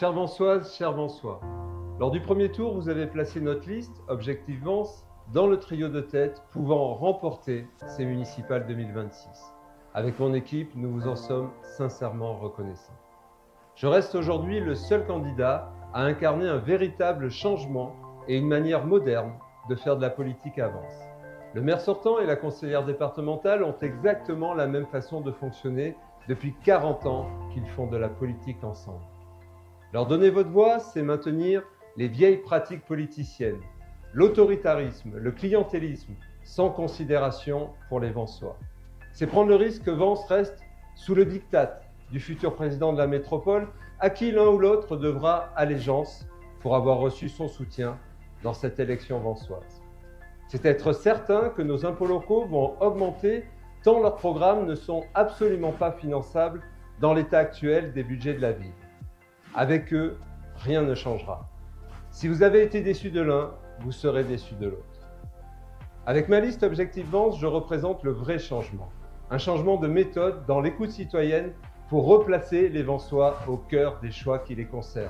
Chères Vansoises, chers Vansois, lors du premier tour, vous avez placé notre liste, Objectif Vence, dans le trio de tête pouvant remporter ces municipales 2026. Avec mon équipe, nous vous en sommes sincèrement reconnaissants. Je reste aujourd'hui le seul candidat à incarner un véritable changement et une manière moderne de faire de la politique à Vence. Le maire sortant et la conseillère départementale ont exactement la même façon de fonctionner depuis 40 ans qu'ils font de la politique ensemble. Leur donner votre voix, c'est maintenir les vieilles pratiques politiciennes, l'autoritarisme, le clientélisme, sans considération pour les Vensois. C'est prendre le risque que Vence reste sous le diktat du futur président de la métropole, à qui l'un ou l'autre devra allégeance pour avoir reçu son soutien dans cette élection vensoise. C'est être certain que nos impôts locaux vont augmenter tant leurs programmes ne sont absolument pas finançables dans l'état actuel des budgets de la ville. Avec eux, rien ne changera. Si vous avez été déçu de l'un, vous serez déçu de l'autre. Avec ma liste Objectif Vence, je représente le vrai changement. Un changement de méthode dans l'écoute citoyenne pour replacer les Vensois au cœur des choix qui les concernent.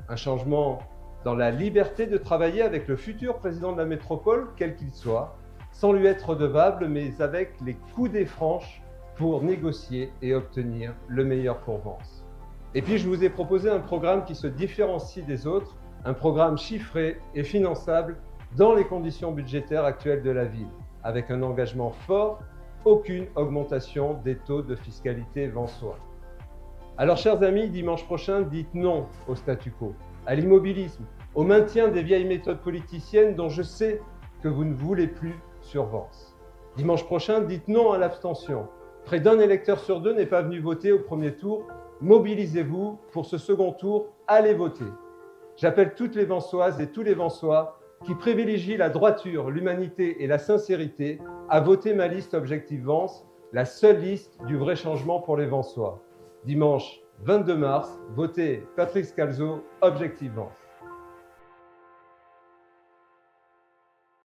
Un changement dans la liberté de travailler avec le futur président de la métropole, quel qu'il soit, sans lui être redevable, mais avec les coudées franches pour négocier et obtenir le meilleur pour Vence. Et puis je vous ai proposé un programme qui se différencie des autres, un programme chiffré et finançable dans les conditions budgétaires actuelles de la ville, avec un engagement fort, aucune augmentation des taux de fiscalité vensois. Alors chers amis, dimanche prochain, dites non au statu quo, à l'immobilisme, au maintien des vieilles méthodes politiciennes dont je sais que vous ne voulez plus sur Vence. Dimanche prochain, dites non à l'abstention. Près d'un électeur sur deux n'est pas venu voter au premier tour. Mobilisez-vous pour ce second tour, allez voter. J'appelle toutes les Vensoises et tous les Vensois qui privilégient la droiture, l'humanité et la sincérité à voter ma liste Objectif Vence, la seule liste du vrai changement pour les Vensois. Dimanche 22 mars, votez Patrick Scalzo, Objectif Vence.